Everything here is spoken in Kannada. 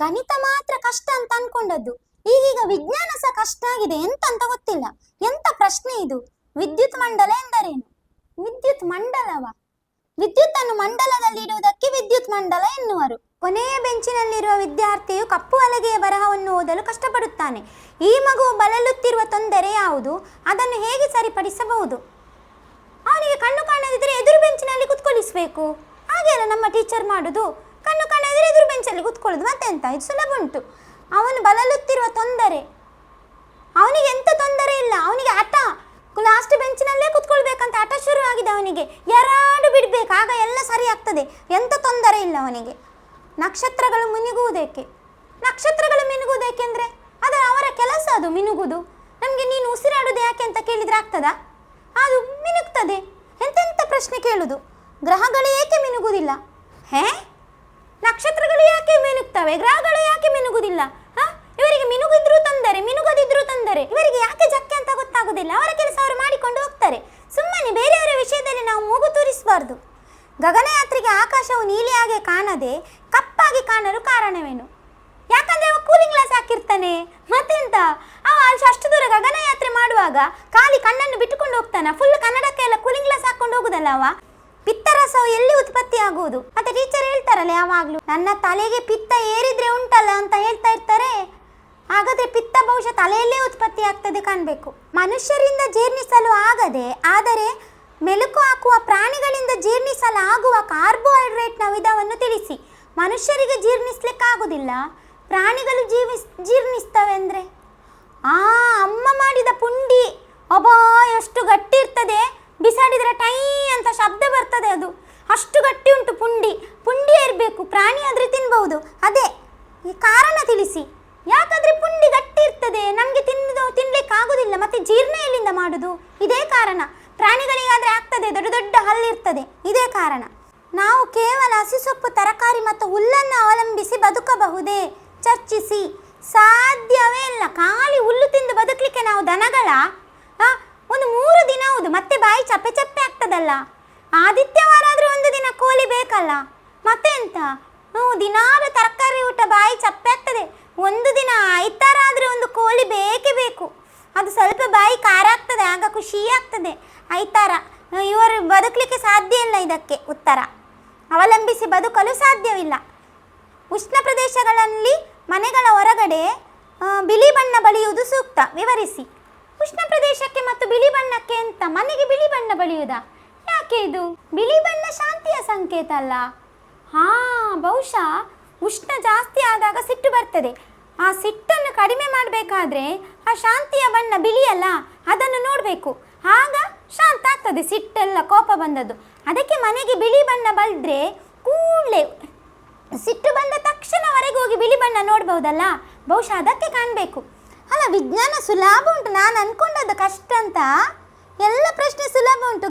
ಗಣಿತ ಮಾತ್ರ ಕಷ್ಟ ಅಂತ ಅನ್ಕೊಂಡದ್ದು. ಈಗೀಗ ವಿಜ್ಞಾನ ಸಹ ಕಷ್ಟ ಆಗಿದೆ, ಎಂತ ಅಂತ ಗೊತ್ತಿಲ್ಲ. ಎಂತ ಪ್ರಶ್ನೆ ಇದು? ವಿದ್ಯುತ್ ಮಂಡಲ ಎಂದರೇನು? ವಿದ್ಯುತ್ ಮಂಡಲವ? ವಿದ್ಯುತ್ ಅನ್ನು ಮಂಡಲದಲ್ಲಿ ಇಡುವುದಕ್ಕೆ ವಿದ್ಯುತ್ ಮಂಡಲ ಎನ್ನುವರು. ಕೊನೆಯ ಬೆಂಚಿನಲ್ಲಿರುವ ವಿದ್ಯಾರ್ಥಿಯು ಕಪ್ಪು ಹಲಗೆಯ ಬರಹವನ್ನು ಓದಲು ಕಷ್ಟಪಡುತ್ತಾನೆ. ಈ ಮಗುವು ಬಳಲುತ್ತಿರುವ ತೊಂದರೆ ಯಾವುದು? ಅದನ್ನು ಹೇಗೆ ಸರಿಪಡಿಸಬಹುದು? ಅವನಿಗೆ ಕಣ್ಣು ಕಾಣದಿದ್ದರೆ ಎದುರು ಬೆಂಚಿನಲ್ಲಿ ಕುತ್ಕೊಳಿಸಬೇಕು. ಹಾಗೆ ಅಲ್ಲ ನಮ್ಮ ಟೀಚರ್ ಮಾಡುದು. ಕಣ್ಣು ಕಾಣದಿದ್ರೆ ಎದುರು ಬೆಂಚಲ್ಲಿ ಕುತ್ಕೊಳ್ಳೋದು, ಮತ್ತೆಂತ? ಇದು ಸುಲಭ ಉಂಟು. ಅವನು ಬಳಲುತ್ತಿರುವ ತೊಂದರೆ, ಅವನಿಗೆ ಎಂತ ತೊಂದರೆ ಇಲ್ಲ. ಅವನಿಗೆ ಹಠ, ಲಾಸ್ಟ್ ಬೆಂಚಿನಲ್ಲೇ ಕುತ್ಕೊಳ್ಬೇಕಂತ ಹಠ ಶುರು ಆಗಿದೆ ಅವನಿಗೆ. ಯಾರಾಡು ಬಿಡ್ಬೇಕು, ಆಗ ಎಲ್ಲ ಸರಿ ಆಗ್ತದೆ. ಎಂತ ತೊಂದರೆ ಇಲ್ಲ ಅವನಿಗೆ. ನಕ್ಷತ್ರಗಳು ಮಿನುಗುವುದೇಕೆ? ನಕ್ಷತ್ರಗಳು ಮಿನುಗುವುದೇಕೆಂದ್ರೆ ಅದು ಅವರ ಕೆಲಸ, ಅದು ಮಿನುಗುವುದು. ನಮಗೆ ನೀನು ಉಸಿರಾಡುವುದು ಯಾಕೆ ಅಂತ ಕೇಳಿದ್ರೆ ಆಗ್ತದಾ? ಅದು ಮಿನುಗ್ತದೆ. ಎಂತೆಂಥ ಪ್ರಶ್ನೆ ಕೇಳುದು. ಗ್ರಹಗಳು ಏಕೆ ಮಿನುಗುವುದಿಲ್ಲ? ನಕ್ಷತ್ರಗಳು ಯಾಕೆ ಮಿನುಗ್ತವೆ, ಗ್ರಹಗಳು ಯಾಕೆ ಮಿನುಗುವುದಿಲ್ಲ? ಇವರಿಗೆ ಮಿನುಗಿದ್ರೂ ತೊಂದರೆ, ಮಿನುಗದಿದ್ರೂ ತೊಂದರೆ. ಇವರಿಗೆ ಯಾಕೆ ಜಕ್ಕೆ ಅಂತ ಗೊತ್ತಾಗುದಿಲ್ಲ. ಅವರ ಕೆಲಸ ಅವರು ಮಾಡಿಕೊಂಡು ಹೋಗ್ತಾರೆ. ಸುಮ್ಮನೆ ಬೇರೆಯವರ ವಿಷಯದಲ್ಲಿ ನಾವು ಮೂಗು ತೂರಿಸಬಾರ್ದು. ಗಗನಯಾತ್ರೆಗೆ ಆಕಾಶವು ನೀಲಿಯಾಗಿ ಕಾಣದೆ ಕಪ್ಪಾಗಿ ಕಾಣಲು ಕಾರಣವೇನು? ಯಾಕಂದ್ರೆ ಅವ ಕೂಲಿಂಗ್ ಗ್ಲಾಸ್ ಹಾಕಿರ್ತಾನೆ, ಮತ್ತೆಂತ? ಅವ ಅಷ್ಟು ದೂರ ಗಗನಯಾತ್ರೆ ಮಾಡುವಾಗ ಖಾಲಿ ಕಣ್ಣನ್ನು ಬಿಟ್ಟುಕೊಂಡು ಹೋಗ್ತಾನ. ಫುಲ್ ಕನ್ನಡಕ್ಕೆಲ್ಲ ಕೂಲಿಂಗ್ ಗ್ಲಾಸ್ ಹಾಕೊಂಡು ಹೋಗುದಲ್ಲ ಅವ. ಪಿತ್ತರಸವು ಎಲ್ಲಿ ಉತ್ಪತ್ತಿ ಆಗುವುದು? ಮತ್ತೆ ಟೀಚರ್ ಹೇಳ್ತಾರಲ್ಲ ಯಾವಾಗ್ಲೂ, ನನ್ನ ತಲೆಗೆ ಪಿತ್ತ ಏರಿದ್ರೆ ಉಂಟಲ್ಲ ಅಂತ ಹೇಳ್ತಾ ಇರ್ತಾರೆ. ಹಾಗಾದ್ರೆ ಪಿತ್ತ ಬಹುಶಃ ತಲೆಯಲ್ಲೇ ಉತ್ಪತ್ತಿ ಆಗ್ತದೆ ಕಾಣಬೇಕು. ಮನುಷ್ಯರಿಂದ ಜೀರ್ಣಿಸಲು ಆಗದೆ ಆದರೆ ಮೆಲುಕು ಹಾಕುವ ಪ್ರಾಣಿಗಳಿಂದ ಜೀರ್ಣಿಸಲಾಗುವ ಕಾರ್ಬೋಹೈಡ್ರೇಟ್ನ ವಿಧವನ್ನು ತಿಳಿಸಿ. ಮನುಷ್ಯರಿಗೆ ಜೀರ್ಣಿಸ್ಲಿಕ್ಕೆ ಆಗುದಿಲ್ಲ, ಪ್ರಾಣಿಗಳು ಜೀರ್ಣಿಸ್ತವೆ ಅಂದ್ರೆ? ಅಮ್ಮ ಮಾಡಿದ ಪುಂಡಿ, ಅಬ್ಬಾ ಎಷ್ಟು ಗಟ್ಟಿ ಇರ್ತದೆ. ಬಿಸಾಡಿದ್ರೆ ಟೈ ಅಂತ ಶಬ್ದ ಬರ್ತದೆ. ಅದು ಅಷ್ಟು ಗಟ್ಟಿ ಉಂಟು ಪುಂಡಿ. ಪುಂಡಿ ಇರಬೇಕು, ಪ್ರಾಣಿ ಆದ್ರೆ ತಿನ್ಬಹುದು. ಅದೇ ಈ ಕಾರಣ ತಿಳಿಸಿ. ಯಾಕಂದ್ರೆ ಪುಂಡಿ ಗಟ್ಟಿ ಇರ್ತದೆ, ನಮ್ಗೆ ತಿನ್ಲಿಕ್ಕೆ ಆಗುದಿಲ್ಲ. ಮತ್ತೆ ಜೀರ್ಣ ಎಲ್ಲಿಂದ ಮಾಡುದು? ಇದೇ ಕಾರಣ. ಪ್ರಾಣಿಗಳಿಗಾದ್ರೆ ಆಗ್ತದೆ, ದೊಡ್ಡ ದೊಡ್ಡ ಹಲ್ಲಿರ್ತದೆ. ಇದೇ ಕಾರಣ. ನಾವು ಕೇವಲ ಹಸಿಸೊಪ್ಪು, ತರಕಾರಿ ಮತ್ತು ಹುಲ್ಲನ್ನು ಅವಲಂಬಿಸಿ ಬದುಕಬಹುದೇ? ಚರ್ಚಿಸಿ. ಸಾಧ್ಯವೇ ಇಲ್ಲ. ಖಾಲಿ ಹುಲ್ಲು ತಿಂದು ಬದುಕಲಿಕ್ಕೆ ನಾವು ದನಗಳ? ಒಂದು 3 ದಿನ ಹೌದು, ಮತ್ತೆ ಬಾಯಿ ಚಪ್ಪೆ ಚಪ್ಪೆ ಆಗ್ತದಲ್ಲ. ಆದಿತ್ಯವಾರ ಆದ್ರೆ ಒಂದು ದಿನ ಕೋಳಿ ಬೇಕಲ್ಲ, ಮತ್ತೆ ಎಂತ? ದಿನಾಲು ತರಕಾರಿ ಊಟ ಬಾಯಿ ಚಪ್ಪೆ ಆಗ್ತದೆ. ಒಂದು ದಿನ ಆಯ್ತಾರ ಆದ್ರೆ ಒಂದು ಕೋಳಿ ಬೇಕೇ ಬೇಕು. ಅದು ಸ್ವಲ್ಪ ಬಾಯಿ ಖಾರ ಆಗ್ತದೆ, ಆಗ ಖುಷಿ ಆಗ್ತದೆ. ಆಯ್ತಾರ ಇವರು ಬದುಕಲಿಕ್ಕೆ ಸಾಧ್ಯ ಇಲ್ಲ. ಇದಕ್ಕೆ ಉತ್ತರ, ಅವಲಂಬಿಸಿ ಬದುಕಲು ಸಾಧ್ಯವಿಲ್ಲ. ಉಷ್ಣ ಪ್ರದೇಶಗಳಲ್ಲಿ ಮನೆಗಳ ಹೊರಗಡೆ ಬಿಳಿ ಬಣ್ಣ ಬಳಿಯುವುದು ಸೂಕ್ತ. ವಿವರಿಸಿ. ಉಷ್ಣ ಪ್ರದೇಶಕ್ಕೆ ಮತ್ತು ಬಿಳಿ ಬಣ್ಣಕ್ಕೆ ಅಂತ ಮನೆಗೆ ಬಿಳಿ ಬಣ್ಣ ಬಳಿಯುವುದಾ? ಯಾಕೆ ಇದು? ಬಿಳಿ ಬಣ್ಣ ಶಾಂತಿಯ ಸಂಕೇತ ಅಲ್ಲ? ಬಹುಶಃ ಉಷ್ಣ ಜಾಸ್ತಿ ಆದಾಗ ಸಿಟ್ಟು ಬರ್ತದೆ. ಆ ಸಿಟ್ಟನ್ನು ಕಡಿಮೆ ಮಾಡಬೇಕಾದ್ರೆ ಆ ಶಾಂತಿಯ ಬಣ್ಣ ಬಿಳಿಯಲ್ಲ, ಅದನ್ನು ನೋಡಬೇಕು. ಆಗ ಶಾಂತ ಆಗ್ತದೆ ಸಿಟ್ಟೆಲ್ಲ, ಕೋಪ ಬಂದದ್ದು. ಅದಕ್ಕೆ ಮನೆಗೆ ಬಿಳಿ ಬಣ್ಣ ಬಳಿದ್ರೆ ಕೂಡಲೇ ಸಿಟ್ಟು ಬಂದ ತಕ್ಷಣವರೆಗೆ ಹೋಗಿ ಬಿಳಿ ಬಣ್ಣ ನೋಡ್ಬಹುದಲ್ಲ. ಬಹುಶಃ ಅದಕ್ಕೆ ಕಾಣಬೇಕು. ಅಲ್ಲ, ವಿಜ್ಞಾನ ಸುಲಭ ಉಂಟು. ನಾನು ಅನ್ಕೊಂಡದ್ದು ಕಷ್ಟ ಅಂತ. ಎಲ್ಲ ಪ್ರಶ್ನೆ ಸುಲಭ ಉಂಟು.